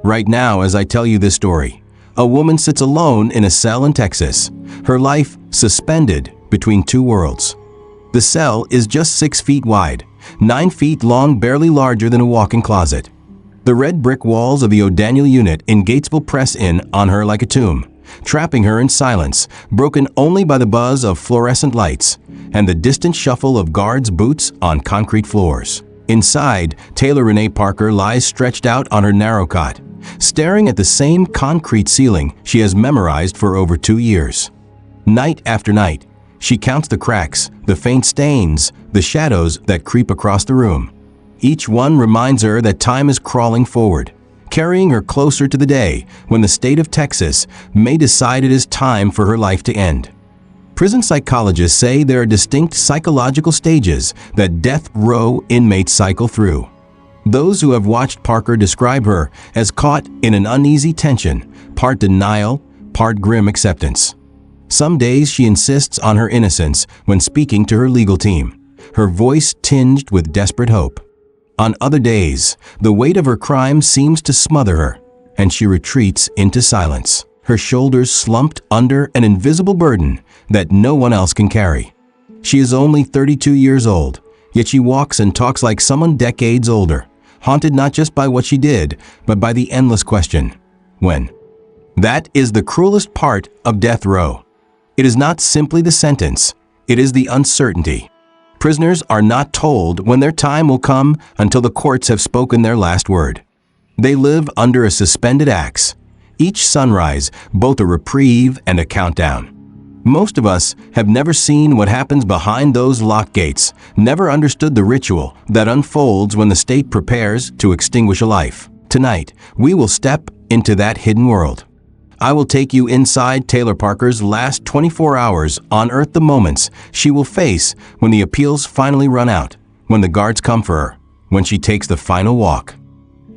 Right now, as I tell you this story, a woman sits alone in a cell in Texas, her life suspended between two worlds. The cell is just 6 feet wide, 9 feet long, barely larger than a walk-in closet. The red brick walls of the O'Daniel unit in Gatesville press in on her like a tomb, trapping her in silence, broken only by the buzz of fluorescent lights and the distant shuffle of guards' boots on concrete floors. Inside, Taylor Renee Parker lies stretched out on her narrow cot, staring at the same concrete ceiling she has memorized for over 2 years. Night after night, she counts the cracks, the faint stains, the shadows that creep across the room. Each one reminds her that time is crawling forward, carrying her closer to the day when the state of Texas may decide it is time for her life to end. Prison psychologists say there are distinct psychological stages that death row inmates cycle through. Those who have watched Parker describe her as caught in an uneasy tension, part denial, part grim acceptance. Some days she insists on her innocence when speaking to her legal team, her voice tinged with desperate hope. On other days, the weight of her crime seems to smother her, and she retreats into silence, her shoulders slumped under an invisible burden that no one else can carry. She is only 32 years old, yet she walks and talks like someone decades older, haunted not just by what she did, but by the endless question, when? That is the cruelest part of death row. It is not simply the sentence, it is the uncertainty. Prisoners are not told when their time will come until the courts have spoken their last word. They live under a suspended axe, each sunrise both a reprieve and a countdown. Most of us have never seen what happens behind those locked gates, never understood the ritual that unfolds when the state prepares to extinguish a life. Tonight, we will step into that hidden world. I will take you inside Taylor Parker's last 24 hours, unearth the moments she will face when the appeals finally run out, when the guards come for her, when she takes the final walk.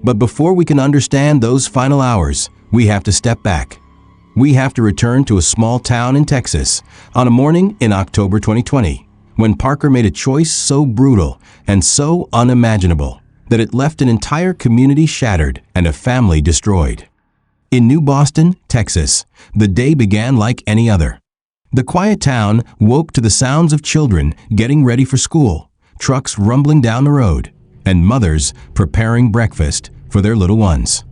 But before we can understand those final hours, we have to step back. We have to return to a small town in Texas on a morning in October 2020, when Parker made a choice so brutal and so unimaginable that it left an entire community shattered and a family destroyed. In New Boston, Texas, the day began like any other. The quiet town woke to the sounds of children getting ready for school, trucks rumbling down the road, and mothers preparing breakfast for their little ones.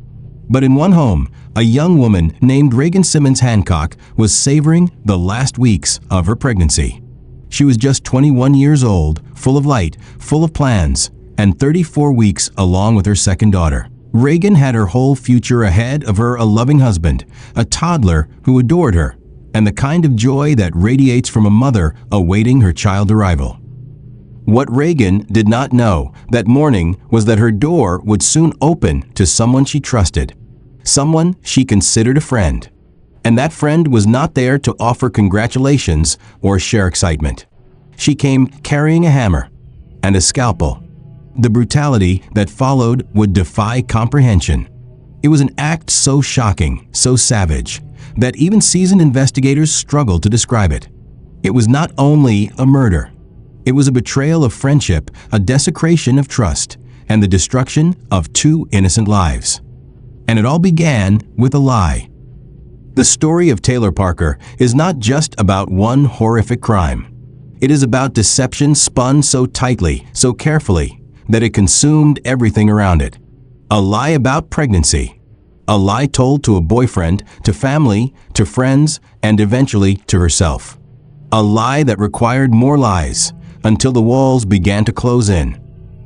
But in one home, a young woman named Reagan Simmons Hancock was savoring the last weeks of her pregnancy. She was just 21 years old, full of light, full of plans, and 34 weeks along with her second daughter. Reagan had her whole future ahead of her, a loving husband, a toddler who adored her, and the kind of joy that radiates from a mother awaiting her child's arrival. What Reagan did not know that morning was that her door would soon open to someone she trusted, someone she considered a friend. And that friend was not there to offer congratulations or share excitement. She came carrying a hammer and a scalpel. The brutality that followed would defy comprehension. It was an act so shocking, so savage, that even seasoned investigators struggled to describe it. It was not only a murder. It was a betrayal of friendship, a desecration of trust, and the destruction of 2 innocent lives. And it all began with a lie. The story of Taylor Parker is not just about one horrific crime. It is about deception spun so tightly, so carefully, that it consumed everything around it. A lie about pregnancy. A lie told to a boyfriend, to family, to friends, and eventually to herself. A lie that required more lies, until the walls began to close in.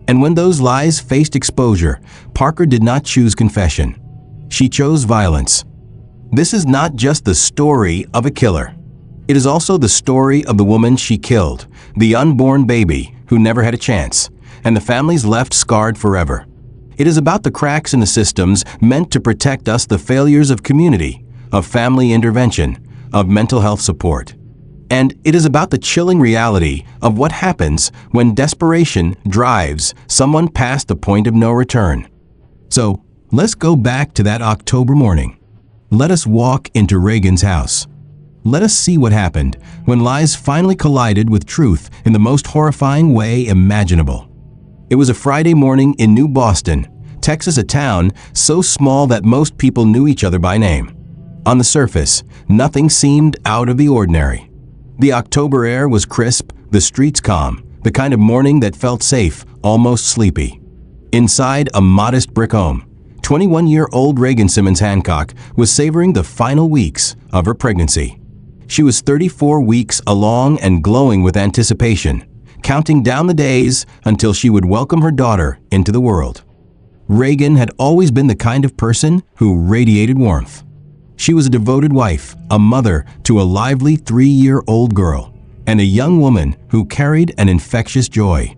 And when those lies faced exposure, Parker did not choose confession. She chose violence. This is not just the story of a killer. It is also the story of the woman she killed, the unborn baby who never had a chance, and the families left scarred forever. It is about the cracks in the systems meant to protect us, the failures of community, of family intervention, of mental health support. And it is about the chilling reality of what happens when desperation drives someone past the point of no return. So, let's go back to that October morning. Let us walk into Reagan's house. Let us see what happened when lies finally collided with truth in the most horrifying way imaginable. It was a Friday morning in New Boston, Texas, a town so small that most people knew each other by name. On the surface, nothing seemed out of the ordinary. The October air was crisp, the streets calm, the kind of morning that felt safe, almost sleepy. Inside a modest brick home, 21-year-old Reagan Simmons Hancock was savoring the final weeks of her pregnancy. She was 34 weeks along and glowing with anticipation, counting down the days until she would welcome her daughter into the world. Reagan had always been the kind of person who radiated warmth. She was a devoted wife, a mother to a lively 3-year-old girl, and a young woman who carried an infectious joy.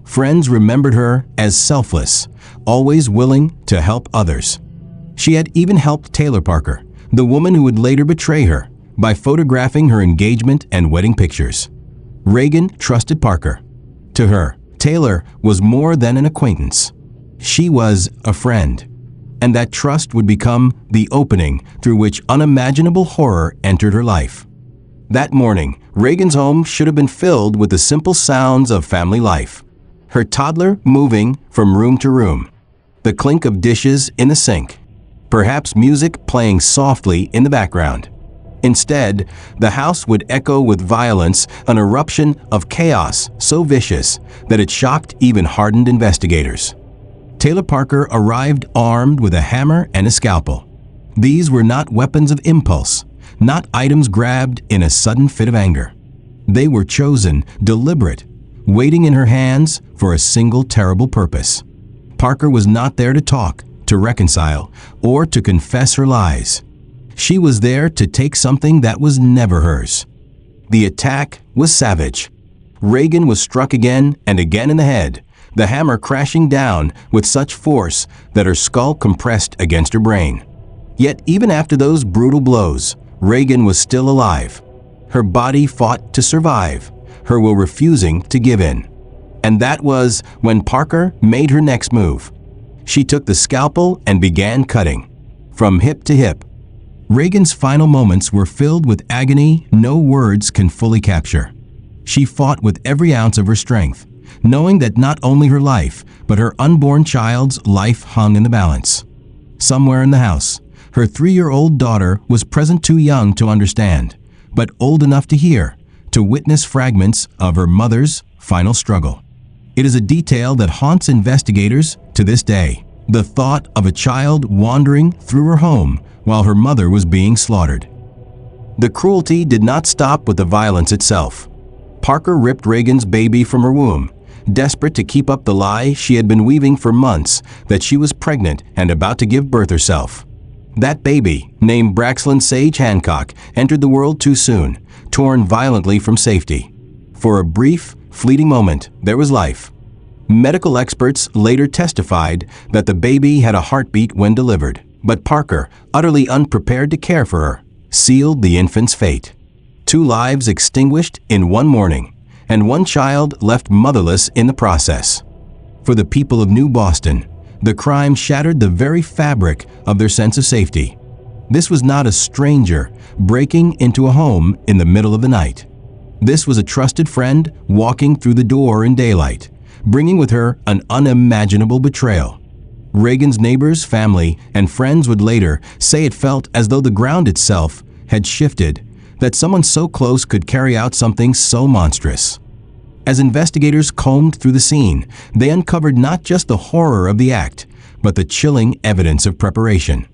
Friends remembered her as selfless, always willing to help others. She had even helped Taylor Parker, the woman who would later betray her, by photographing her engagement and wedding pictures. Reagan trusted Parker. To her, Taylor was more than an acquaintance. She was a friend. And that trust would become the opening through which unimaginable horror entered her life. That morning, Reagan's home should have been filled with the simple sounds of family life. Her toddler moving from room to room, the clink of dishes in the sink, perhaps music playing softly in the background. Instead, the house would echo with violence, an eruption of chaos so vicious that it shocked even hardened investigators. Taylor Parker arrived armed with a hammer and a scalpel. These were not weapons of impulse, not items grabbed in a sudden fit of anger. They were chosen, deliberate, waiting in her hands for a single terrible purpose. Parker was not there to talk, to reconcile, or to confess her lies. She was there to take something that was never hers. The attack was savage. Reagan was struck again and again in the head, the hammer crashing down with such force that her skull compressed against her brain. Yet even after those brutal blows, Reagan was still alive. Her body fought to survive, her will refusing to give in. And that was when Parker made her next move. She took the scalpel and began cutting, from hip to hip. Reagan's final moments were filled with agony no words can fully capture. She fought with every ounce of her strength, knowing that not only her life, but her unborn child's life hung in the balance. Somewhere in the house, her 3-year-old daughter was present, too young to understand, but old enough to hear, to witness fragments of her mother's final struggle. It is a detail that haunts investigators to this day, the thought of a child wandering through her home while her mother was being slaughtered. The cruelty did not stop with the violence itself. Parker ripped Reagan's baby from her womb, desperate to keep up the lie she had been weaving for months that she was pregnant and about to give birth herself. That baby, named Braxton Sage Hancock, entered the world too soon, torn violently from safety. For a brief, fleeting moment, there was life. Medical experts later testified that the baby had a heartbeat when delivered, but Parker, utterly unprepared to care for her, sealed the infant's fate. 2 lives extinguished in one morning, and 1 child left motherless in the process. For the people of New Boston, the crime shattered the very fabric of their sense of safety. This was not a stranger breaking into a home in the middle of the night. This was a trusted friend walking through the door in daylight, bringing with her an unimaginable betrayal. Reagan's neighbors, family, and friends would later say it felt as though the ground itself had shifted, that someone so close could carry out something so monstrous. As investigators combed through the scene, they uncovered not just the horror of the act, but the chilling evidence of preparation.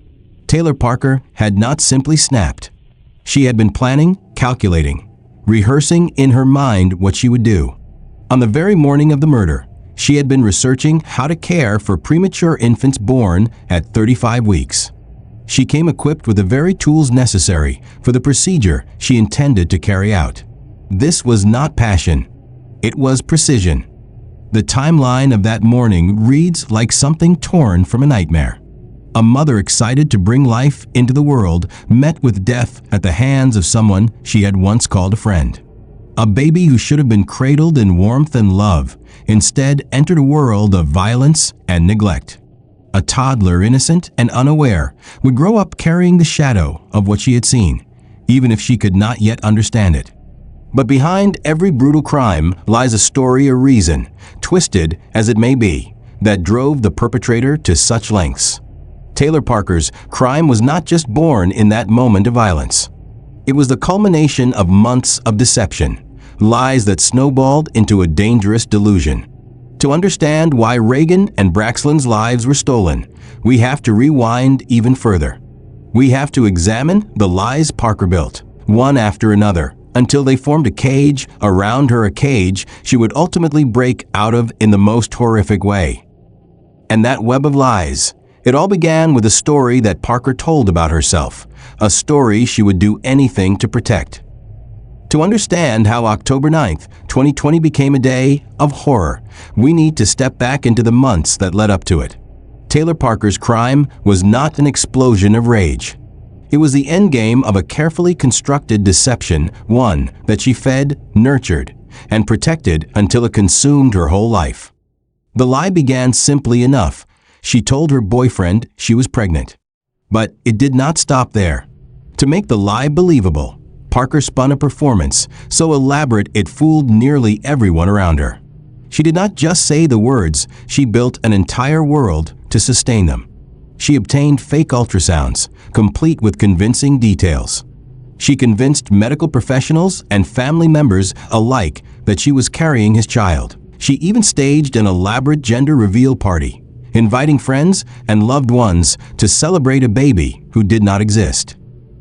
Taylor Parker had not simply snapped. She had been planning, calculating, rehearsing in her mind what she would do. On the very morning of the murder, she had been researching how to care for premature infants born at 35 weeks. She came equipped with the very tools necessary for the procedure she intended to carry out. This was not passion. It was precision. The timeline of that morning reads like something torn from a nightmare. A mother excited to bring life into the world met with death at the hands of someone she had once called a friend. A baby who should have been cradled in warmth and love instead entered a world of violence and neglect. A toddler, innocent and unaware, would grow up carrying the shadow of what she had seen, even if she could not yet understand it. But behind every brutal crime lies a story, a reason, twisted as it may be, that drove the perpetrator to such lengths. Taylor Parker's crime was not just born in that moment of violence. It was the culmination of months of deception, lies that snowballed into a dangerous delusion. To understand why Reagan and Braxton's lives were stolen, we have to rewind even further. We have to examine the lies Parker built, one after another, until they formed a cage around her, a cage she would ultimately break out of in the most horrific way. And that web of lies, it all began with a story that Parker told about herself, a story she would do anything to protect. To understand how October 9th, 2020 became a day of horror, we need to step back into the months that led up to it. Taylor Parker's crime was not an explosion of rage. It was the endgame of a carefully constructed deception, one that she fed, nurtured, and protected until it consumed her whole life. The lie began simply enough. She told her boyfriend she was pregnant. But it did not stop there. To make the lie believable, Parker spun a performance so elaborate it fooled nearly everyone around her. She did not just say the words, she built an entire world to sustain them. She obtained fake ultrasounds, complete with convincing details. She convinced medical professionals and family members alike that she was carrying his child. She even staged an elaborate gender reveal party, inviting friends and loved ones to celebrate a baby who did not exist.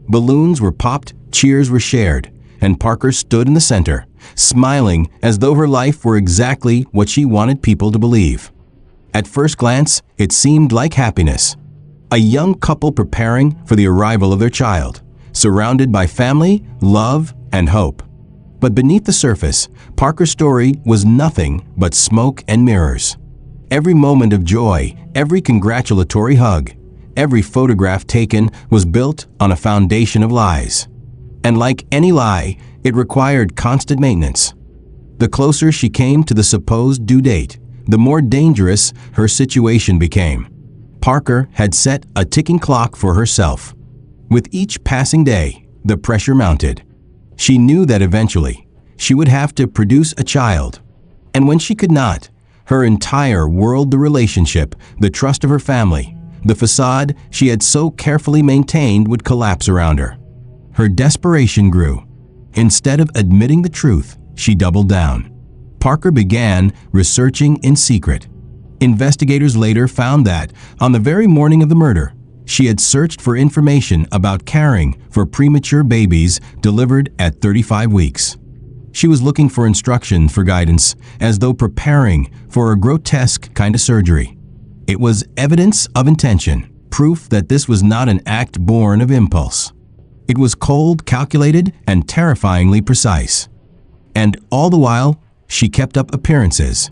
Balloons were popped, cheers were shared, and Parker stood in the center, smiling as though her life were exactly what she wanted people to believe. At first glance, it seemed like happiness. A young couple preparing for the arrival of their child, surrounded by family, love, and hope. But beneath the surface, Parker's story was nothing but smoke and mirrors. Every moment of joy, every congratulatory hug, every photograph taken was built on a foundation of lies. And like any lie, it required constant maintenance. The closer she came to the supposed due date, the more dangerous her situation became. Parker had set a ticking clock for herself. With each passing day, the pressure mounted. She knew that eventually, she would have to produce a child. And when she could not, her entire world, the relationship, the trust of her family, the facade she had so carefully maintained would collapse around her. Her desperation grew. Instead of admitting the truth, she doubled down. Parker began researching in secret. Investigators later found that, on the very morning of the murder, she had searched for information about caring for premature babies delivered at 35 weeks. She was looking for instructions for guidance, as though preparing for a grotesque kind of surgery. It was evidence of intention, proof that this was not an act born of impulse. It was cold, calculated, and terrifyingly precise. And all the while, she kept up appearances.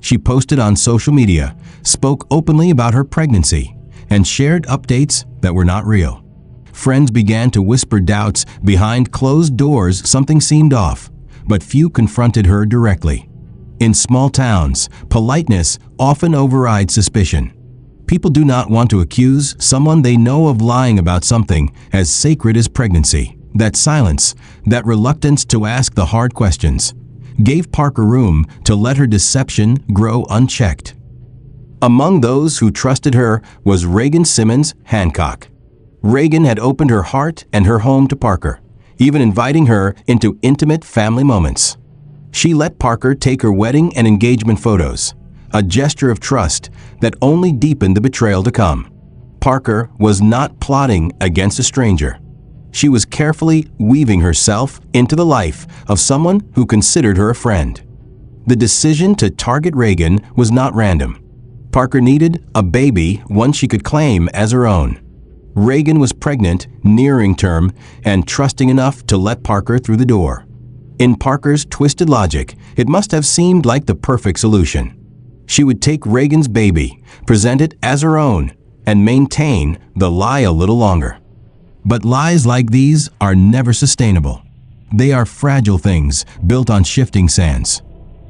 She posted on social media, spoke openly about her pregnancy, and shared updates that were not real. Friends began to whisper doubts behind closed doors. Something seemed off, but few confronted her directly. In small towns, politeness often overrides suspicion. People do not want to accuse someone they know of lying about something as sacred as pregnancy. That silence, that reluctance to ask the hard questions, gave Parker room to let her deception grow unchecked. Among those who trusted her was Reagan Simmons Hancock. Reagan had opened her heart and her home to Parker, even inviting her into intimate family moments. She let Parker take her wedding and engagement photos, a gesture of trust that only deepened the betrayal to come. Parker was not plotting against a stranger. She was carefully weaving herself into the life of someone who considered her a friend. The decision to target Reagan was not random. Parker needed a baby, one she could claim as her own. Reagan was pregnant, nearing term, and trusting enough to let Parker through the door. In Parker's twisted logic, it must have seemed like the perfect solution. She would take Reagan's baby, present it as her own, and maintain the lie a little longer. But lies like these are never sustainable. They are fragile things built on shifting sands.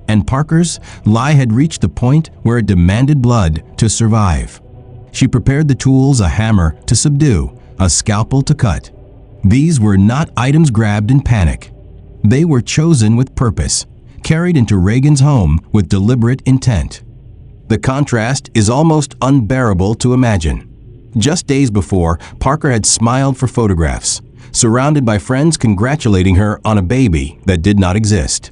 And Parker's lie had reached the point where it demanded blood to survive. She prepared the tools: a hammer to subdue, a scalpel to cut. These were not items grabbed in panic. They were chosen with purpose, carried into Reagan's home with deliberate intent. The contrast is almost unbearable to imagine. Just days before, Parker had smiled for photographs, surrounded by friends congratulating her on a baby that did not exist.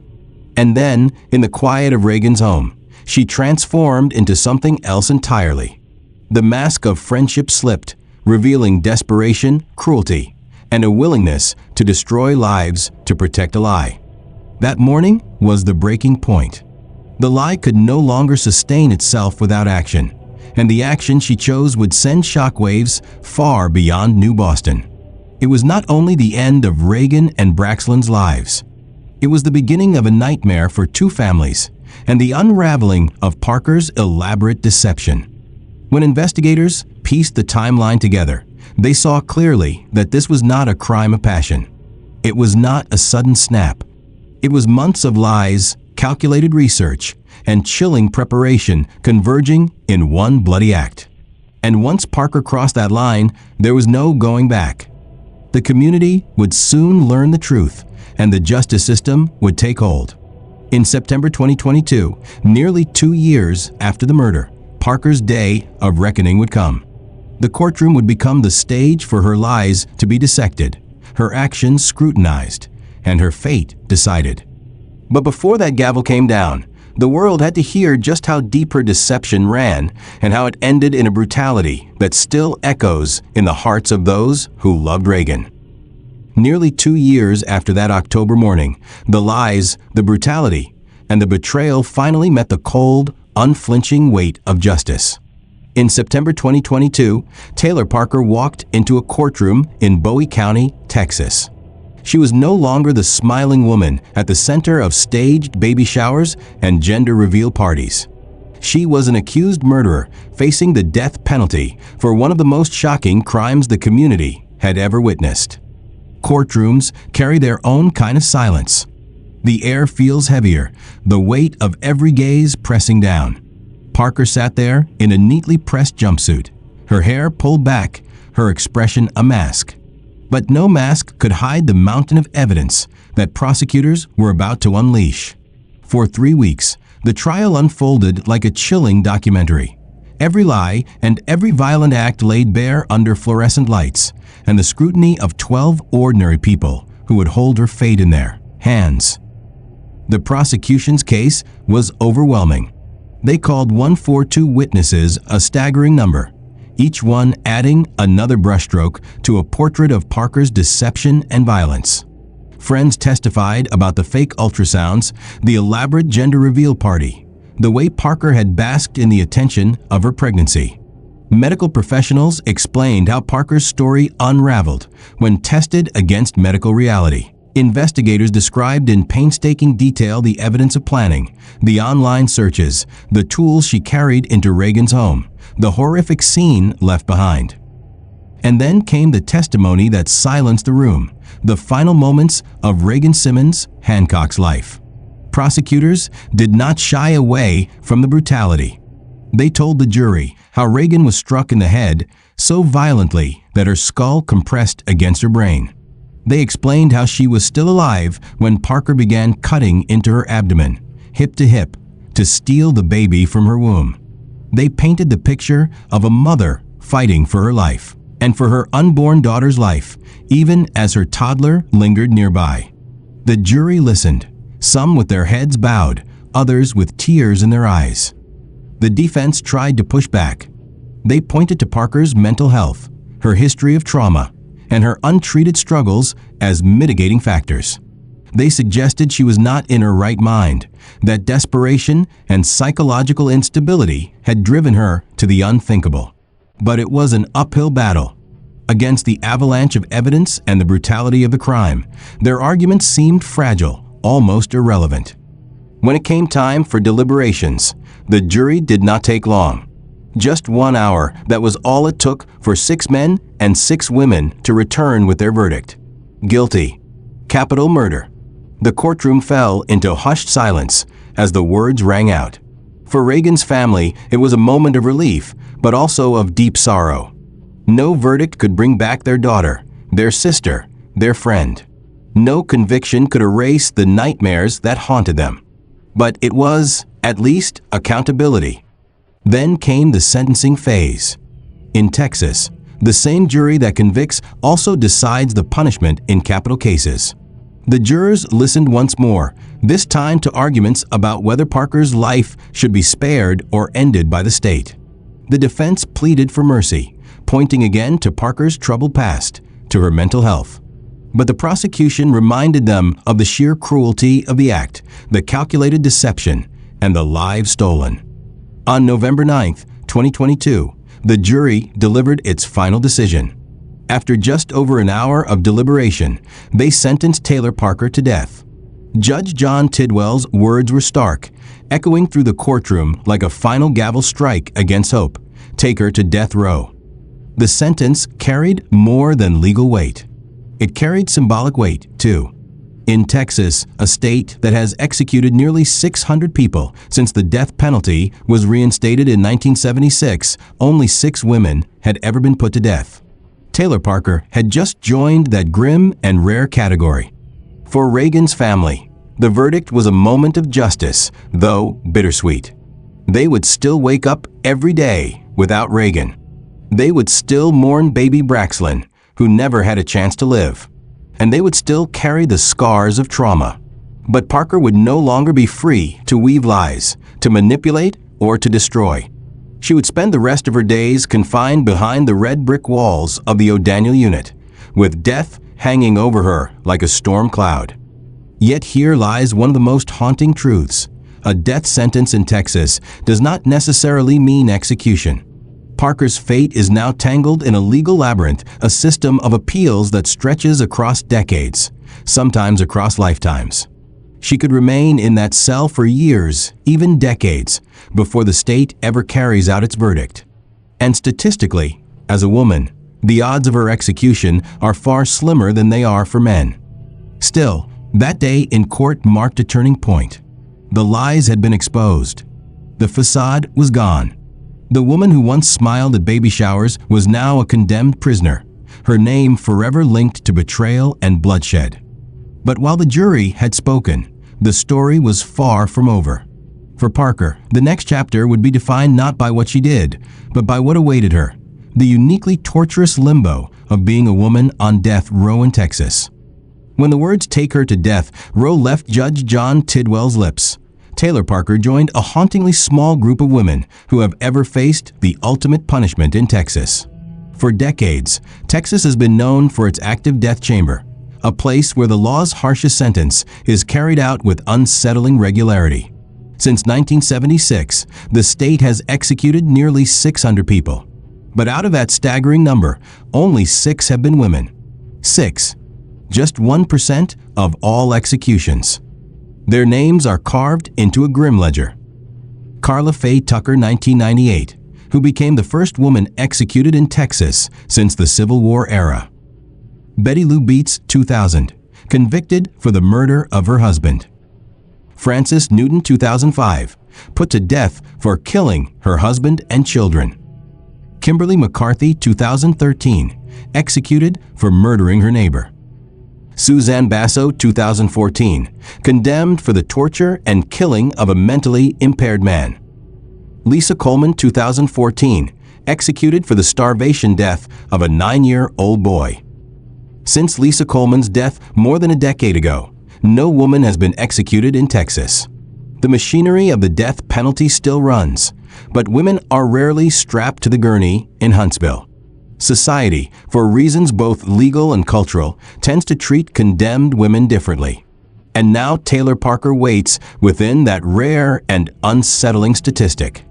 And then, in the quiet of Reagan's home, she transformed into something else entirely. The mask of friendship slipped, revealing desperation, cruelty, and a willingness to destroy lives to protect a lie. That morning was the breaking point. The lie could no longer sustain itself without action, and the action she chose would send shockwaves far beyond New Boston. It was not only the end of Reagan and Braxton's lives. It was the beginning of a nightmare for two families and the unraveling of Parker's elaborate deception. When investigators pieced the timeline together, they saw clearly that this was not a crime of passion. It was not a sudden snap. It was months of lies, calculated research, and chilling preparation converging in one bloody act. And once Parker crossed that line, there was no going back. The community would soon learn the truth, and the justice system would take hold. In September 2022, nearly 2 years after the murder, Parker's day of reckoning would come. The courtroom would become the stage for her lies to be dissected, her actions scrutinized, and her fate decided. But before that gavel came down, the world had to hear just how deep her deception ran and how it ended in a brutality that still echoes in the hearts of those who loved Reagan. Nearly 2 years after that October morning, the lies, the brutality, and the betrayal finally met the cold, unflinching weight of justice. In September 2022, Taylor Parker walked into a courtroom in Bowie County, Texas. She was no longer the smiling woman at the center of staged baby showers and gender reveal parties. She was an accused murderer facing the death penalty for one of the most shocking crimes the community had ever witnessed. Courtrooms carry their own kind of silence. The air feels heavier, the weight of every gaze pressing down. Parker sat there in a neatly pressed jumpsuit, her hair pulled back, her expression a mask. But no mask could hide the mountain of evidence that prosecutors were about to unleash. For 3 weeks, the trial unfolded like a chilling documentary. Every lie and every violent act laid bare under fluorescent lights and the scrutiny of 12 ordinary people who would hold her fate in their hands. The prosecution's case was overwhelming. They called 142 witnesses, a staggering number, each one adding another brushstroke to a portrait of Parker's deception and violence. Friends testified about the fake ultrasounds, the elaborate gender reveal party, the way Parker had basked in the attention of her pregnancy. Medical professionals explained how Parker's story unraveled when tested against medical reality. Investigators described in painstaking detail the evidence of planning, the online searches, the tools she carried into Reagan's home, the horrific scene left behind. And then came the testimony that silenced the room, the final moments of Reagan Simmons Hancock's life. Prosecutors did not shy away from the brutality. They told the jury how Reagan was struck in the head so violently that her skull compressed against her brain. They explained how she was still alive when Parker began cutting into her abdomen, hip to steal the baby from her womb. They painted the picture of a mother fighting for her life and for her unborn daughter's life, even as her toddler lingered nearby. The jury listened, some with their heads bowed, others with tears in their eyes. The defense tried to push back. They pointed to Parker's mental health, her history of trauma, and her untreated struggles as mitigating factors. They suggested she was not in her right mind, that desperation and psychological instability had driven her to the unthinkable. But it was an uphill battle. Against the avalanche of evidence and the brutality of the crime, their arguments seemed fragile, almost irrelevant. When it came time for deliberations, the jury did not take long. Just 1 hour, that was all it took for 6 men and 6 women to return with their verdict. Guilty. Capital murder. The courtroom fell into hushed silence as the words rang out. For Reagan's family, it was a moment of relief, but also of deep sorrow. No verdict could bring back their daughter, their sister, their friend. No conviction could erase the nightmares that haunted them. But it was, at least, accountability. Then came the sentencing phase. In Texas, the same jury that convicts also decides the punishment in capital cases. The jurors listened once more, this time to arguments about whether Parker's life should be spared or ended by the state. The defense pleaded for mercy, pointing again to Parker's troubled past, to her mental health. But the prosecution reminded them of the sheer cruelty of the act, the calculated deception, and the lives stolen. On November 9, 2022, the jury delivered its final decision. After just over an hour of deliberation, they sentenced Taylor Parker to death. Judge John Tidwell's words were stark, echoing through the courtroom like a final gavel strike against hope. Take her to death row. The sentence carried more than legal weight. It carried symbolic weight, too. In Texas, a state that has executed nearly 600 people since the death penalty was reinstated in 1976, only 6 women had ever been put to death. Taylor Parker had just joined that grim and rare category. For Reagan's family, the verdict was a moment of justice, though bittersweet. They would still wake up every day without Reagan. They would still mourn baby Braxlin, who never had a chance to live. And they would still carry the scars of trauma. But Parker would no longer be free to weave lies, to manipulate, or to destroy. She would spend the rest of her days confined behind the red brick walls of the O'Daniel unit, with death hanging over her like a storm cloud. Yet here lies one of the most haunting truths. A death sentence in Texas does not necessarily mean execution. Parker's fate is now tangled in a legal labyrinth, a system of appeals that stretches across decades, sometimes across lifetimes. She could remain in that cell for years, even decades, before the state ever carries out its verdict. And statistically, as a woman, the odds of her execution are far slimmer than they are for men. Still, that day in court marked a turning point. The lies had been exposed. The facade was gone. The woman who once smiled at baby showers was now a condemned prisoner, her name forever linked to betrayal and bloodshed. But while the jury had spoken, the story was far from over. For Parker, the next chapter would be defined not by what she did, but by what awaited her, the uniquely torturous limbo of being a woman on death row in Texas. When the words "take her to death" row left Judge John Tidwell's lips, Taylor Parker joined a hauntingly small group of women who have ever faced the ultimate punishment in Texas. For decades, Texas has been known for its active death chamber, a place where the law's harshest sentence is carried out with unsettling regularity. Since 1976, the state has executed nearly 600 people. But out of that staggering number, only 6 have been women. 6. Just 1% of all executions. Their names are carved into a grim ledger. Carla Faye Tucker, 1998, who became the first woman executed in Texas since the Civil War era. Betty Lou Beets, 2000, convicted for the murder of her husband. Frances Newton, 2005, put to death for killing her husband and children. Kimberly McCarthy, 2013, executed for murdering her neighbor. Suzanne Basso, 2014, condemned for the torture and killing of a mentally impaired man. Lisa Coleman, 2014, executed for the starvation death of a 9-year-old boy. Since Lisa Coleman's death more than a decade ago, no woman has been executed in Texas. The machinery of the death penalty still runs, but women are rarely strapped to the gurney in Huntsville. Society, for reasons both legal and cultural, tends to treat condemned women differently. And now Taylor Parker waits within that rare and unsettling statistic.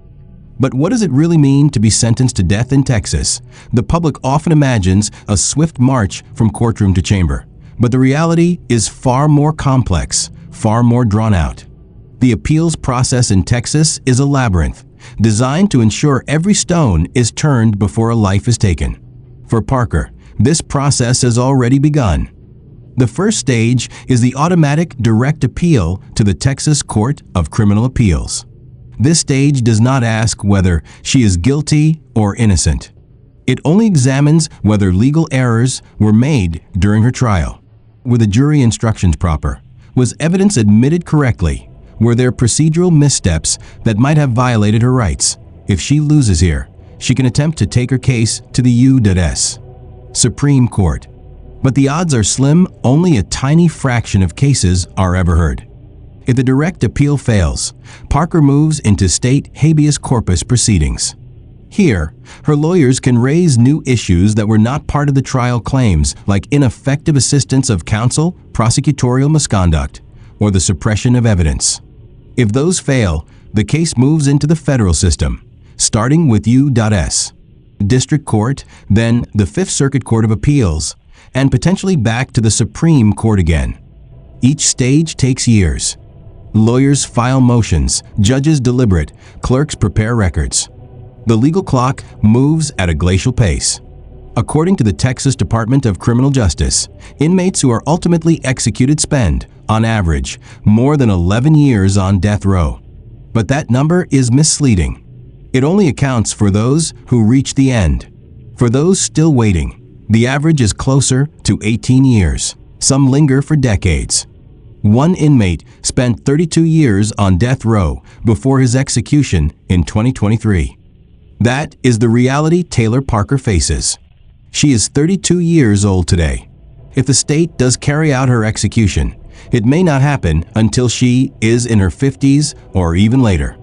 But what does it really mean to be sentenced to death in Texas? The public often imagines a swift march from courtroom to chamber. But the reality is far more complex, far more drawn out. The appeals process in Texas is a labyrinth, designed to ensure every stone is turned before a life is taken. For Parker, this process has already begun. The first stage is the automatic direct appeal to the Texas Court of Criminal Appeals. This stage does not ask whether she is guilty or innocent. It only examines whether legal errors were made during her trial. Were the jury instructions proper? Was evidence admitted correctly? Were there procedural missteps that might have violated her rights? If she loses here, she can attempt to take her case to the U.S. Supreme Court. But the odds are slim, only a tiny fraction of cases are ever heard. If the direct appeal fails, Parker moves into state habeas corpus proceedings. Here, her lawyers can raise new issues that were not part of the trial claims, like ineffective assistance of counsel, prosecutorial misconduct, or the suppression of evidence. If those fail, the case moves into the federal system, starting with U.S. District Court, then the Fifth Circuit Court of Appeals, and potentially back to the Supreme Court again. Each stage takes years. Lawyers file motions, judges deliberate, clerks prepare records. The legal clock moves at a glacial pace. According to the Texas Department of Criminal Justice, inmates who are ultimately executed spend, on average, more than 11 years on death row. But that number is misleading. It only accounts for those who reach the end. For those still waiting, the average is closer to 18 years. Some linger for decades. One inmate spent 32 years on death row before his execution in 2023. That is the reality Taylor Parker faces. She is 32 years old today. If the state does carry out her execution, it may not happen until she is in her 50s or even later.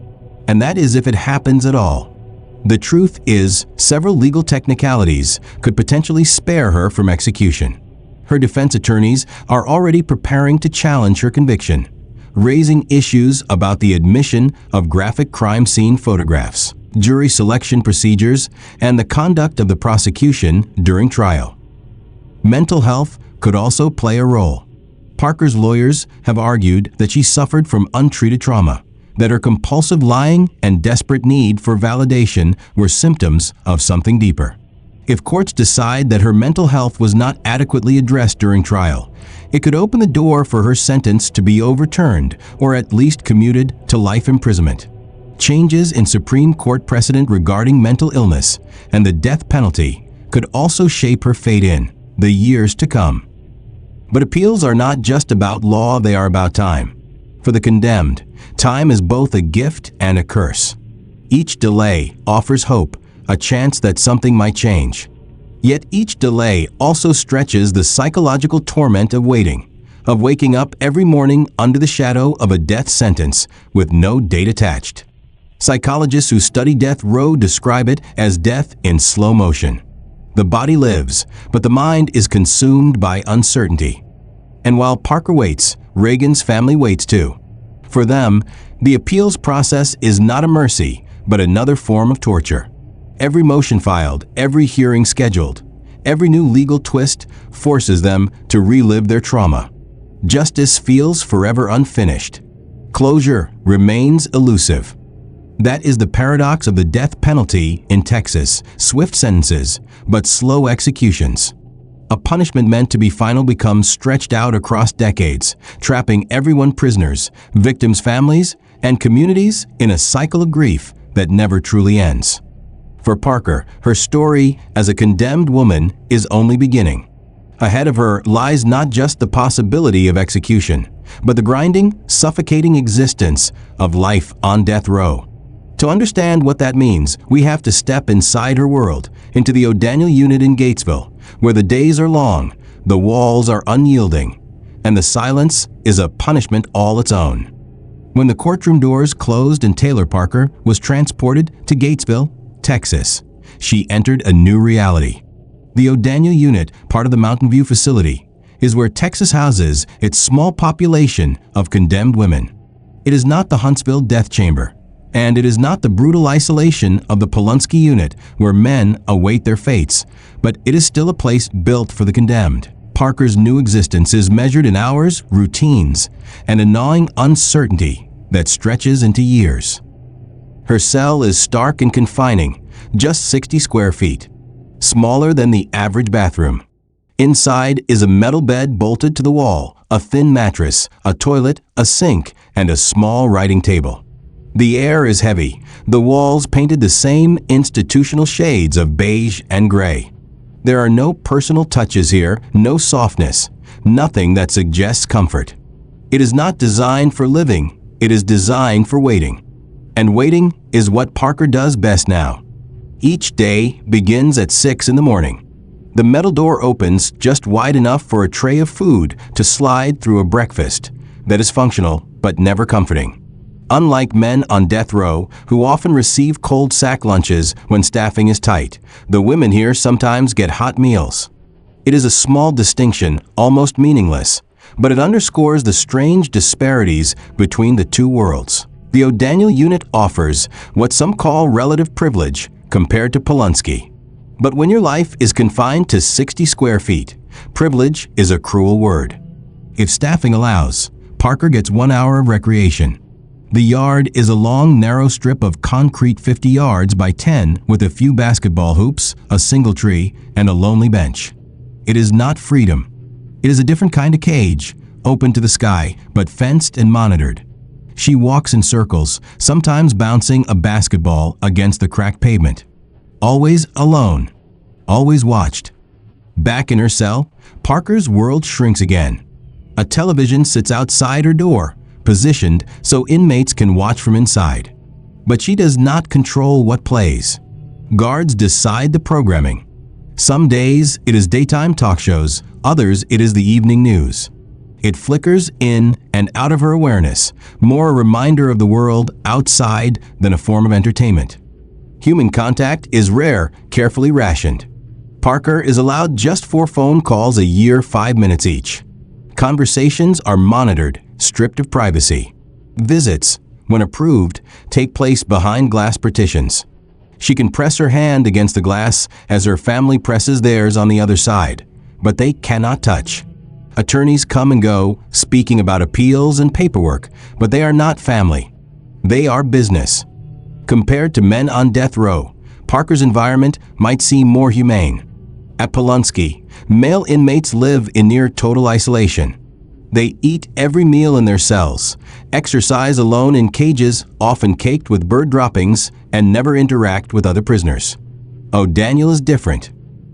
And that is if it happens at all. The truth is, several legal technicalities could potentially spare her from execution. Her defense attorneys are already preparing to challenge her conviction, raising issues about the admission of graphic crime scene photographs, jury selection procedures, and the conduct of the prosecution during trial. Mental health could also play a role. Parker's lawyers have argued that she suffered from untreated trauma, that her compulsive lying and desperate need for validation were symptoms of something deeper. If courts decide that her mental health was not adequately addressed during trial, it could open the door for her sentence to be overturned or at least commuted to life imprisonment. Changes in Supreme Court precedent regarding mental illness and the death penalty could also shape her fate in the years to come. But appeals are not just about law, they are about time. For the condemned, time is both a gift and a curse. Each delay offers hope, a chance that something might change. Yet each delay also stretches the psychological torment of waiting, of waking up every morning under the shadow of a death sentence with no date attached. Psychologists who study death row describe it as death in slow motion. The body lives, but the mind is consumed by uncertainty. And while Parker waits, Reagan's family waits too. For them, the appeals process is not a mercy, but another form of torture. Every motion filed, every hearing scheduled, every new legal twist forces them to relive their trauma. Justice feels forever unfinished. Closure remains elusive. That is the paradox of the death penalty in Texas: swift sentences, but slow executions. A punishment meant to be final becomes stretched out across decades, trapping everyone, prisoners, victims' families, and communities in a cycle of grief that never truly ends. For Parker, her story as a condemned woman is only beginning. Ahead of her lies not just the possibility of execution, but the grinding, suffocating existence of life on death row. To understand what that means, we have to step inside her world, into the O'Daniel unit in Gatesville, where the days are long, the walls are unyielding, and the silence is a punishment all its own. When the courtroom doors closed and Taylor Parker was transported to Gatesville, Texas, she entered a new reality. The O'Daniel unit, part of the Mountain View facility, is where Texas houses its small population of condemned women. It is not the Huntsville death chamber, and it is not the brutal isolation of the Polunsky unit where men await their fates, but it is still a place built for the condemned. Parker's new existence is measured in hours, routines, and a gnawing uncertainty that stretches into years. Her cell is stark and confining, just 60 square feet, smaller than the average bathroom. Inside is a metal bed bolted to the wall, a thin mattress, a toilet, a sink, and a small writing table. The air is heavy, the walls painted the same institutional shades of beige and gray. There are no personal touches here, no softness, nothing that suggests comfort. It is not designed for living, it is designed for waiting. And waiting is what Parker does best now. Each day begins at 6 in the morning. The metal door opens just wide enough for a tray of food to slide through a breakfast that is functional but never comforting. Unlike men on death row, who often receive cold sack lunches when staffing is tight, the women here sometimes get hot meals. It is a small distinction, almost meaningless, but it underscores the strange disparities between the two worlds. The O'Daniel unit offers what some call relative privilege compared to Polunsky. But when your life is confined to 60 square feet, privilege is a cruel word. If staffing allows, Parker gets 1 hour of recreation. The yard is a long, narrow strip of concrete 50 yards by 10 with a few basketball hoops, a single tree, and a lonely bench. It is not freedom. It is a different kind of cage, open to the sky, but fenced and monitored. She walks in circles, sometimes bouncing a basketball against the cracked pavement. Always alone. Always watched. Back in her cell, Parker's world shrinks again. A television sits outside her door, positioned so inmates can watch from inside. But she does not control what plays. Guards decide the programming. Some days it is daytime talk shows, others it is the evening news. It flickers in and out of her awareness, more a reminder of the world outside than a form of entertainment. Human contact is rare, carefully rationed. Parker is allowed just 4 phone calls a year, 5 minutes each. Conversations are monitored, stripped of privacy. Visits, when approved, take place behind glass partitions. She can press her hand against the glass as her family presses theirs on the other side, but they cannot touch. Attorneys come and go, speaking about appeals and paperwork, but they are not family. They are business. Compared to men on death row, Parker's environment might seem more humane. At Polunsky, male inmates live in near total isolation. They eat every meal in their cells, exercise alone in cages often caked with bird droppings, and never interact with other prisoners. O'Daniel is different.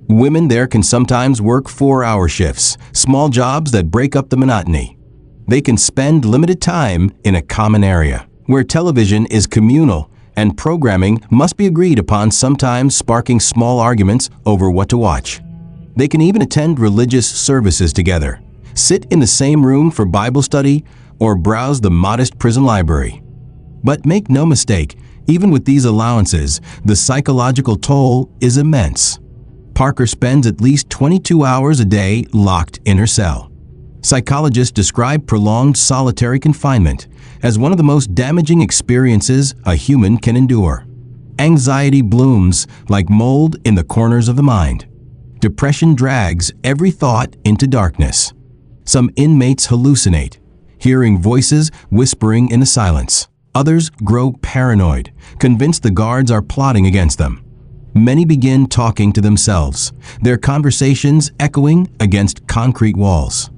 Women there can sometimes work 4-hour shifts, small jobs that break up the monotony. They can spend limited time in a common area, where television is communal and programming must be agreed upon, sometimes sparking small arguments over what to watch. They can even attend religious services together, sit in the same room for Bible study, or browse the modest prison library. But make no mistake, even with these allowances, the psychological toll is immense. Parker spends at least 22 hours a day locked in her cell. Psychologists describe prolonged solitary confinement as one of the most damaging experiences a human can endure. Anxiety blooms like mold in the corners of the mind. Depression drags every thought into darkness. Some inmates hallucinate, hearing voices whispering in the silence. Others grow paranoid, convinced the guards are plotting against them. Many begin talking to themselves, their conversations echoing against concrete walls.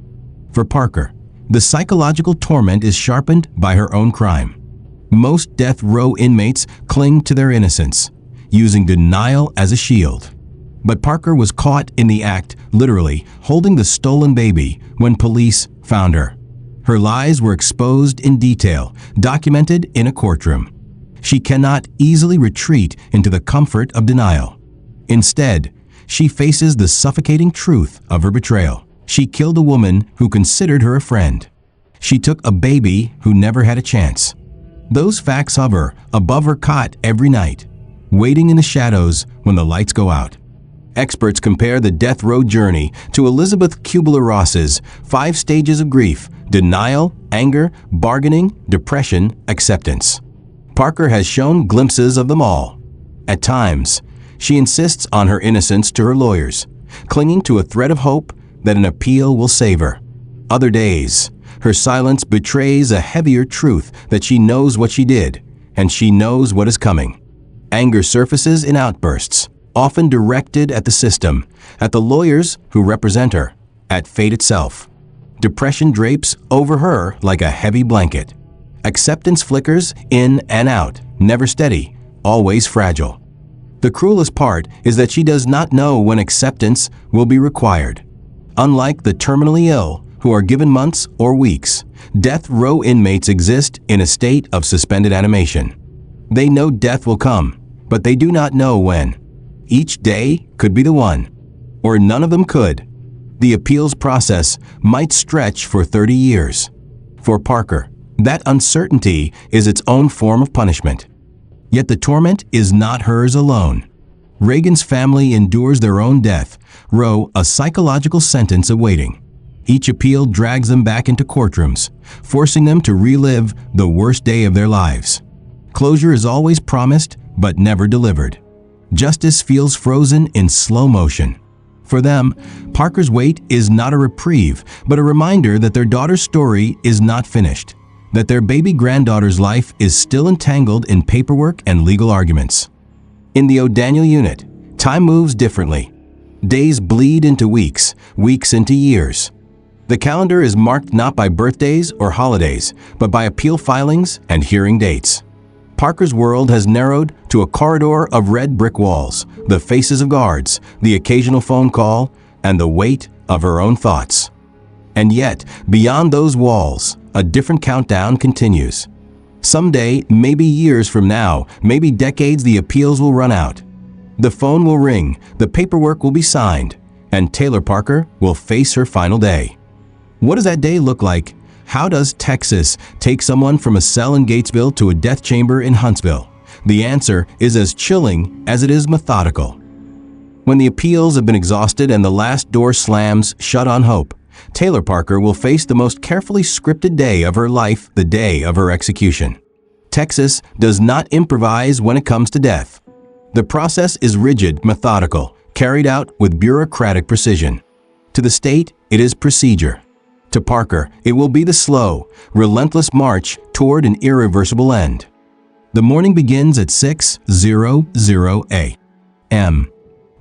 For Parker, the psychological torment is sharpened by her own crime. Most death row inmates cling to their innocence, using denial as a shield. But Parker was caught in the act, literally holding the stolen baby, when police found her. Her lies were exposed in detail, documented in a courtroom. She cannot easily retreat into the comfort of denial. Instead, she faces the suffocating truth of her betrayal. She killed a woman who considered her a friend. She took a baby who never had a chance. Those facts hover above her cot every night, waiting in the shadows when the lights go out. Experts compare the death row journey to Elizabeth Kubler-Ross's 5 stages of grief: denial, anger, bargaining, depression, acceptance. Parker has shown glimpses of them all. At times, she insists on her innocence to her lawyers, clinging to a thread of hope that an appeal will save her. Other days, her silence betrays a heavier truth that she knows what she did, and she knows what is coming. Anger surfaces in outbursts, often directed at the system, at the lawyers who represent her, at fate itself. Depression drapes over her like a heavy blanket. Acceptance flickers in and out, never steady, always fragile. The cruelest part is that she does not know when acceptance will be required. Unlike the terminally ill, who are given months or weeks, death row inmates exist in a state of suspended animation. They know death will come, but they do not know when. Each day could be the one, or none of them could. The appeals process might stretch for 30 years. For Parker, that uncertainty is its own form of punishment. Yet the torment is not hers alone. Reagan's family endures their own death row, a psychological sentence awaiting. Each appeal drags them back into courtrooms, forcing them to relive the worst day of their lives. Closure is always promised, but never delivered. Justice feels frozen in slow motion. For them, Parker's wait is not a reprieve, but a reminder that their daughter's story is not finished, that their baby granddaughter's life is still entangled in paperwork and legal arguments. In the O'Daniel unit, time moves differently. Days bleed into weeks, weeks into years. The calendar is marked not by birthdays or holidays, but by appeal filings and hearing dates. Parker's world has narrowed to a corridor of red brick walls, the faces of guards, the occasional phone call, and the weight of her own thoughts. And yet, beyond those walls, a different countdown continues. Someday, maybe years from now, maybe decades, the appeals will run out. The phone will ring, the paperwork will be signed, and Taylor Parker will face her final day. What does that day look like? How does Texas take someone from a cell in Gatesville to a death chamber in Huntsville? The answer is as chilling as it is methodical. When the appeals have been exhausted and the last door slams shut on hope, Taylor Parker will face the most carefully scripted day of her life, the day of her execution. Texas does not improvise when it comes to death. The process is rigid, methodical, carried out with bureaucratic precision. To the state, it is procedure. To Parker, it will be the slow, relentless march toward an irreversible end. The morning begins at 6:00 a.m.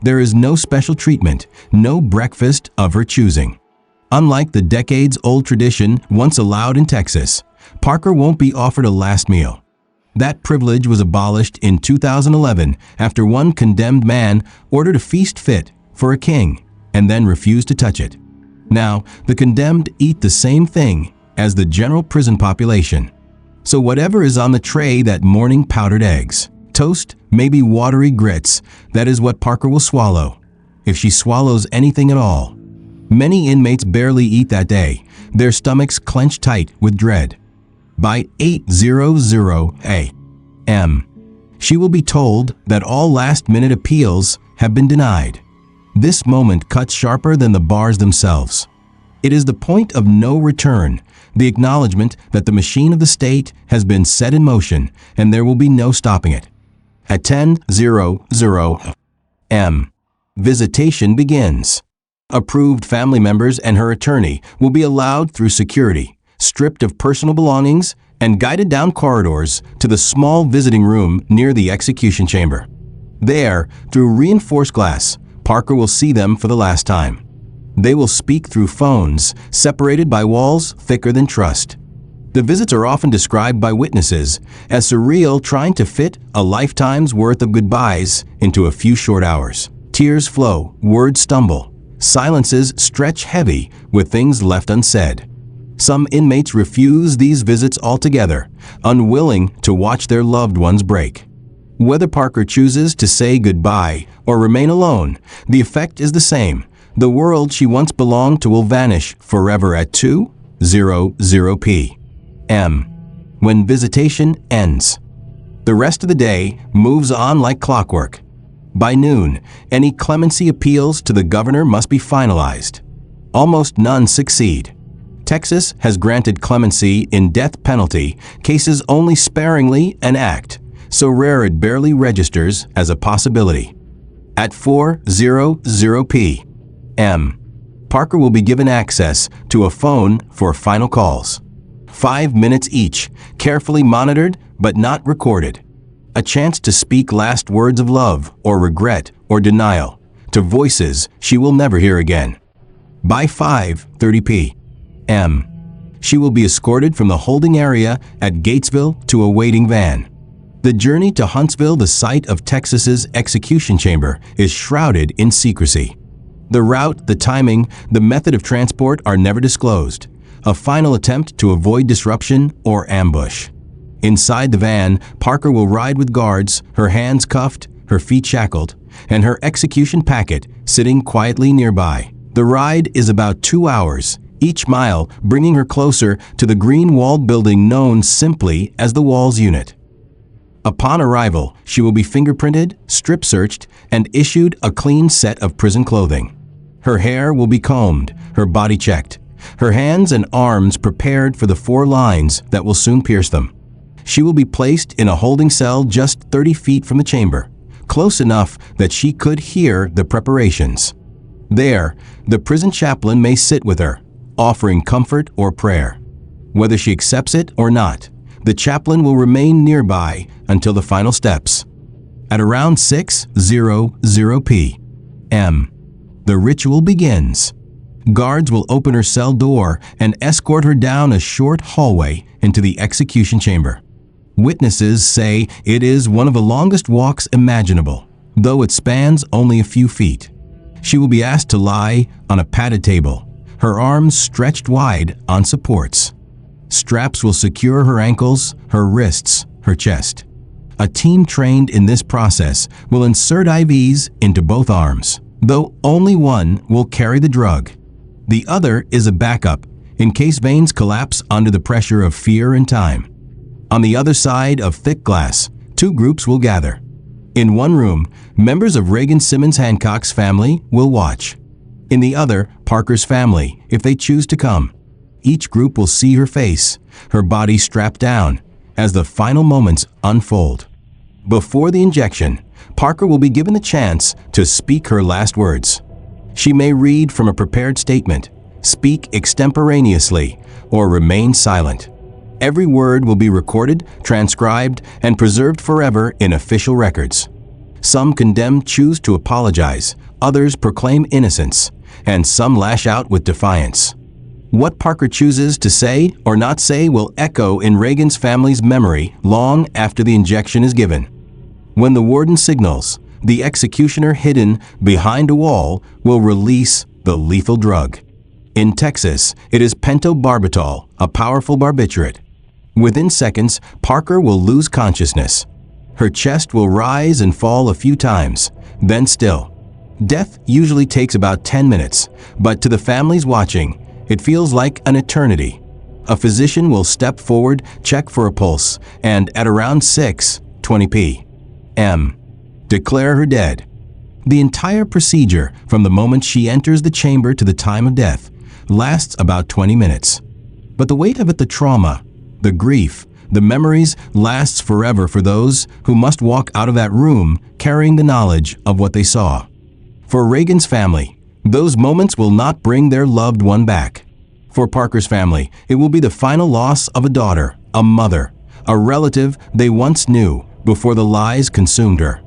There is no special treatment, no breakfast of her choosing. Unlike the decades-old tradition once allowed in Texas, Parker won't be offered a last meal. That privilege was abolished in 2011 after one condemned man ordered a feast fit for a king and then refused to touch it. Now, the condemned eat the same thing as the general prison population. So whatever is on the tray that morning, powdered eggs, toast, maybe watery grits, that is what Parker will swallow, if she swallows anything at all. Many inmates barely eat that day, their stomachs clenched tight with dread. By 8:00 a.m., she will be told that all last-minute appeals have been denied. This moment cuts sharper than the bars themselves. It is the point of no return, the acknowledgement that the machine of the state has been set in motion and there will be no stopping it. At 10:00 a.m., visitation begins. Approved family members and her attorney will be allowed through security, stripped of personal belongings, and guided down corridors to the small visiting room near the execution chamber. There, through reinforced glass, Parker will see them for the last time. They will speak through phones, separated by walls thicker than trust. The visits are often described by witnesses as surreal, trying to fit a lifetime's worth of goodbyes into a few short hours. Tears flow, words stumble, silences stretch heavy with things left unsaid. Some inmates refuse these visits altogether, unwilling to watch their loved ones break. Whether Parker chooses to say goodbye or remain alone, the effect is the same. The world she once belonged to will vanish forever at 2:00 p.m. when visitation ends. The rest of the day moves on like clockwork. By noon, any clemency appeals to the governor must be finalized. Almost none succeed. Texas has granted clemency in death penalty cases only sparingly an act, so rare it barely registers as a possibility. At 4:00 p.m., Parker will be given access to a phone for final calls. 5 minutes each, carefully monitored but not recorded. A chance to speak last words of love or regret or denial to voices she will never hear again. By 5:30 p.m., she will be escorted from the holding area at Gatesville to a waiting van. The journey to Huntsville, the site of Texas's execution chamber, is shrouded in secrecy. The route, the timing, the method of transport are never disclosed, a final attempt to avoid disruption or ambush. Inside the van, Parker will ride with guards, her hands cuffed, her feet shackled, and her execution packet sitting quietly nearby. The ride is about 2 hours, each mile bringing her closer to the green-walled building known simply as the Walls Unit. Upon arrival, she will be fingerprinted, strip-searched, and issued a clean set of prison clothing. Her hair will be combed, her body checked, her hands and arms prepared for the 4 lines that will soon pierce them. She will be placed in a holding cell just 30 feet from the chamber, close enough that she could hear the preparations. There, the prison chaplain may sit with her, offering comfort or prayer. Whether she accepts it or not, the chaplain will remain nearby until the final steps. At around 6:00 p.m., the ritual begins. Guards will open her cell door and escort her down a short hallway into the execution chamber. Witnesses say it is one of the longest walks imaginable, though it spans only a few feet. She will be asked to lie on a padded table, her arms stretched wide on supports. Straps will secure her ankles, her wrists, her chest. A team trained in this process will insert IVs into both arms, though only one will carry the drug. The other is a backup in case veins collapse under the pressure of fear and time. On the other side of thick glass, 2 groups will gather. In one room, members of Reagan Simmons Hancock's family will watch. In the other, Parker's family, if they choose to come. Each group will see her face, her body strapped down, as the final moments unfold. Before the injection, Parker will be given the chance to speak her last words. She may read from a prepared statement, speak extemporaneously, or remain silent. Every word will be recorded, transcribed, and preserved forever in official records. Some condemned choose to apologize, others proclaim innocence, and some lash out with defiance. What Parker chooses to say or not say will echo in Reagan's family's memory long after the injection is given. When the warden signals, the executioner hidden behind a wall will release the lethal drug. In Texas, it is pentobarbital, a powerful barbiturate. Within seconds, Parker will lose consciousness. Her chest will rise and fall a few times, then still. Death usually takes about 10 minutes, but to the families watching, it feels like an eternity. A physician will step forward, check for a pulse, and at around 6:20 p.m., declare her dead. The entire procedure, from the moment she enters the chamber to the time of death, lasts about 20 minutes. But the weight of it, the trauma, the grief, the memories lasts forever for those who must walk out of that room carrying the knowledge of what they saw. For Reagan's family, those moments will not bring their loved one back. For Parker's family, it will be the final loss of a daughter, a mother, a relative they once knew before the lies consumed her.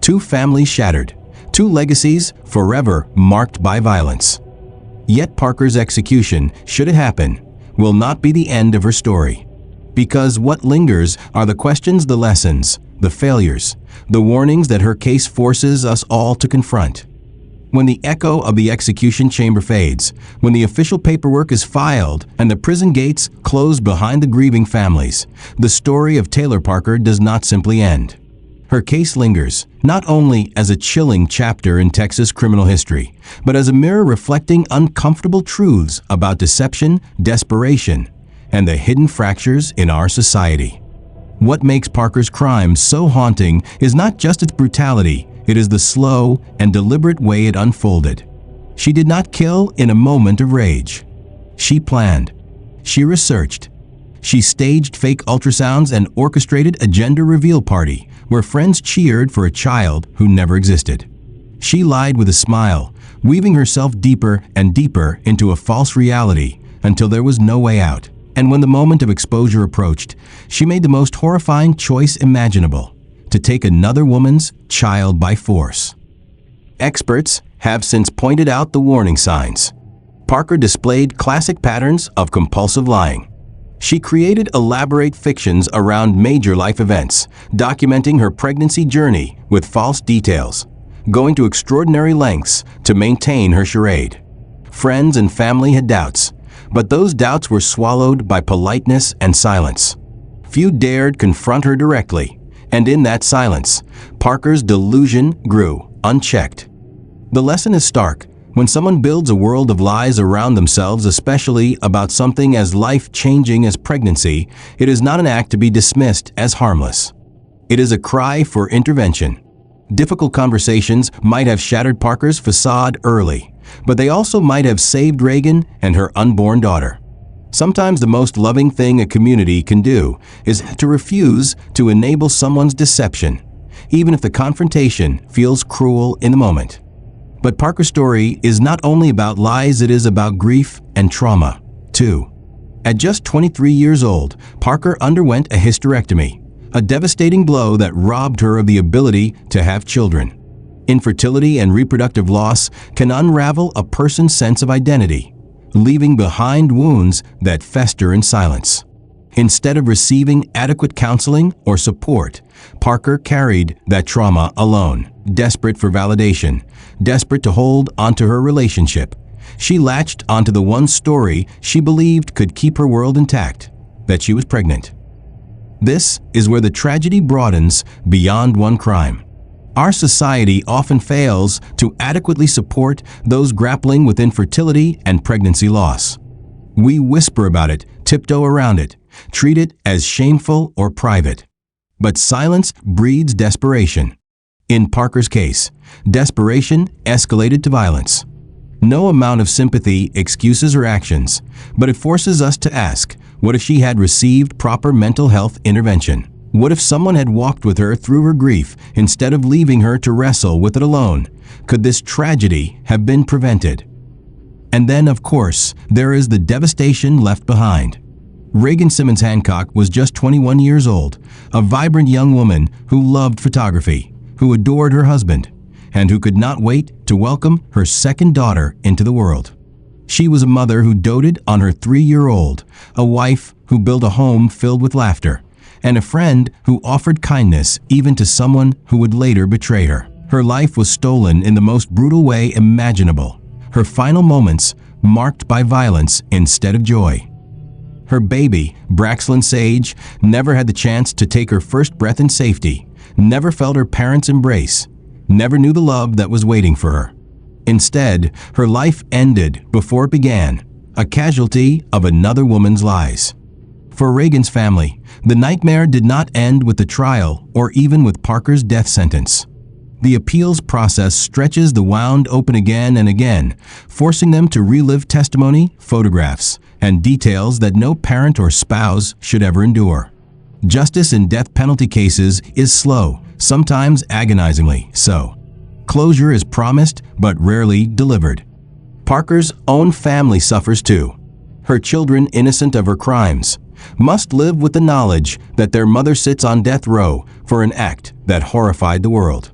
2 families shattered, 2 legacies forever marked by violence. Yet Parker's execution, should it happen, will not be the end of her story. Because what lingers are the questions, the lessons, the failures, the warnings that her case forces us all to confront. When the echo of the execution chamber fades, when the official paperwork is filed and the prison gates close behind the grieving families, the story of Taylor Parker does not simply end. Her case lingers, not only as a chilling chapter in Texas criminal history, but as a mirror reflecting uncomfortable truths about deception, desperation, and the hidden fractures in our society. What makes Parker's crime so haunting is not just its brutality, it is the slow and deliberate way it unfolded. She did not kill in a moment of rage. She planned. She researched. She staged fake ultrasounds and orchestrated a gender reveal party where friends cheered for a child who never existed. She lied with a smile, weaving herself deeper and deeper into a false reality until there was no way out. And when the moment of exposure approached, she made the most horrifying choice imaginable: to take another woman's child by force. Experts have since pointed out the warning signs. Parker displayed classic patterns of compulsive lying. She created elaborate fictions around major life events, documenting her pregnancy journey with false details, going to extraordinary lengths to maintain her charade. Friends and family had doubts, but those doubts were swallowed by politeness and silence. Few dared confront her directly, and in that silence, Parker's delusion grew, unchecked. The lesson is stark. When someone builds a world of lies around themselves, especially about something as life-changing as pregnancy, it is not an act to be dismissed as harmless. It is a cry for intervention. Difficult conversations might have shattered Parker's facade early, but they also might have saved Reagan and her unborn daughter. Sometimes the most loving thing a community can do is to refuse to enable someone's deception, even if the confrontation feels cruel in the moment. But Parker's story is not only about lies, it is about grief and trauma, too. At just 23 years old, Parker underwent a hysterectomy, a devastating blow that robbed her of the ability to have children. Infertility and reproductive loss can unravel a person's sense of identity, leaving behind wounds that fester in silence. Instead of receiving adequate counseling or support, Parker carried that trauma alone, desperate for validation, desperate to hold onto her relationship. She latched onto the one story she believed could keep her world intact, that she was pregnant. This is where the tragedy broadens beyond one crime. Our society often fails to adequately support those grappling with infertility and pregnancy loss. We whisper about it, tiptoe around it, treat it as shameful or private. But silence breeds desperation. In Parker's case, desperation escalated to violence. No amount of sympathy excuses her actions, but it forces us to ask, what if she had received proper mental health intervention? What if someone had walked with her through her grief instead of leaving her to wrestle with it alone? Could this tragedy have been prevented? And then, of course, there is the devastation left behind. Reagan Simmons Hancock was just 21 years old, a vibrant young woman who loved photography, who adored her husband, and who could not wait to welcome her second daughter into the world. She was a mother who doted on her 3-year-old, a wife who built a home filled with laughter, and a friend who offered kindness even to someone who would later betray her. Her life was stolen in the most brutal way imaginable, her final moments marked by violence instead of joy. Her baby, Braxlyn Sage, never had the chance to take her first breath in safety, never felt her parents' embrace, never knew the love that was waiting for her. Instead, her life ended before it began, a casualty of another woman's lies. For Reagan's family, the nightmare did not end with the trial or even with Parker's death sentence. The appeals process stretches the wound open again and again, forcing them to relive testimony, photographs, and details that no parent or spouse should ever endure. Justice in death penalty cases is slow, sometimes agonizingly so. Closure is promised but rarely delivered. Parker's own family suffers too. Her children, innocent of her crimes, must live with the knowledge that their mother sits on death row for an act that horrified the world.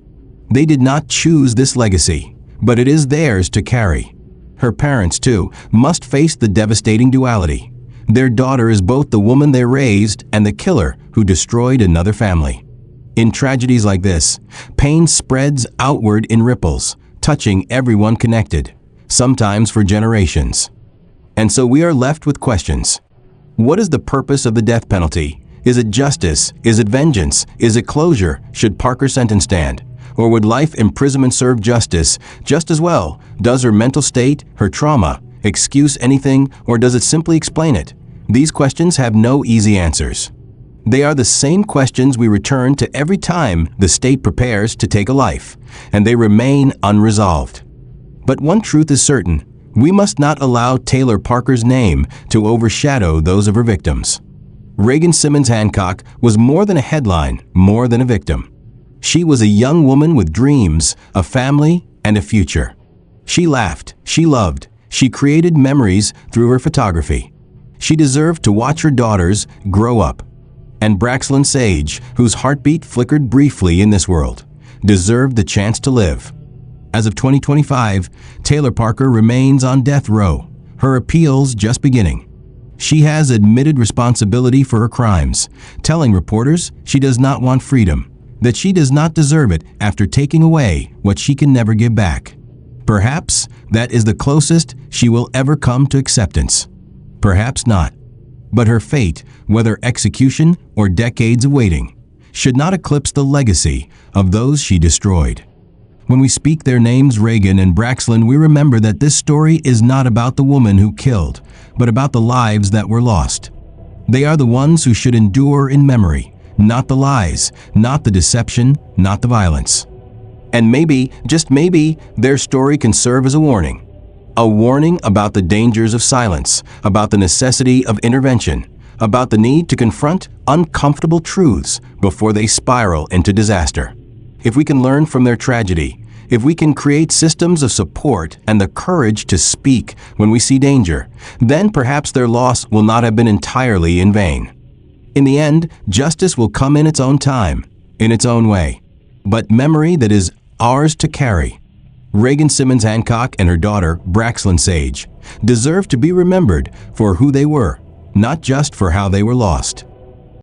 They did not choose this legacy, but it is theirs to carry. Her parents, too, must face the devastating duality. Their daughter is both the woman they raised and the killer who destroyed another family. In tragedies like this, pain spreads outward in ripples, touching everyone connected, sometimes for generations. And so we are left with questions. What is the purpose of the death penalty? Is it justice? Is it vengeance? Is it closure? Should Parker's sentence stand? Or would life imprisonment serve justice just as well? Does her mental state, her trauma, excuse anything, or does it simply explain it? These questions have no easy answers. They are the same questions we return to every time the state prepares to take a life, and they remain unresolved. But one truth is certain: we must not allow Taylor Parker's name to overshadow those of her victims. Reagan Simmons Hancock was more than a headline, more than a victim. She was a young woman with dreams, a family, and a future. She laughed, she loved, she created memories through her photography. She deserved to watch her daughters grow up. And Braxlyn Sage, whose heartbeat flickered briefly in this world, deserved the chance to live. As of 2025, Taylor Parker remains on death row, her appeals just beginning. She has admitted responsibility for her crimes, telling reporters she does not want freedom, that she does not deserve it after taking away what she can never give back. Perhaps that is the closest she will ever come to acceptance. Perhaps not. But her fate, whether execution or decades of waiting, should not eclipse the legacy of those she destroyed. When we speak their names, Reagan and Braxton, we remember that this story is not about the woman who killed, but about the lives that were lost. They are the ones who should endure in memory, not the lies, not the deception, not the violence. And maybe, just maybe, their story can serve as a warning. A warning about the dangers of silence, about the necessity of intervention, about the need to confront uncomfortable truths before they spiral into disaster. If we can learn from their tragedy, if we can create systems of support and the courage to speak when we see danger, then perhaps their loss will not have been entirely in vain. In the end, justice will come in its own time, in its own way. But memory that is ours to carry. Reagan Simmons Hancock and her daughter, Braxton Sage, deserve to be remembered for who they were, not just for how they were lost.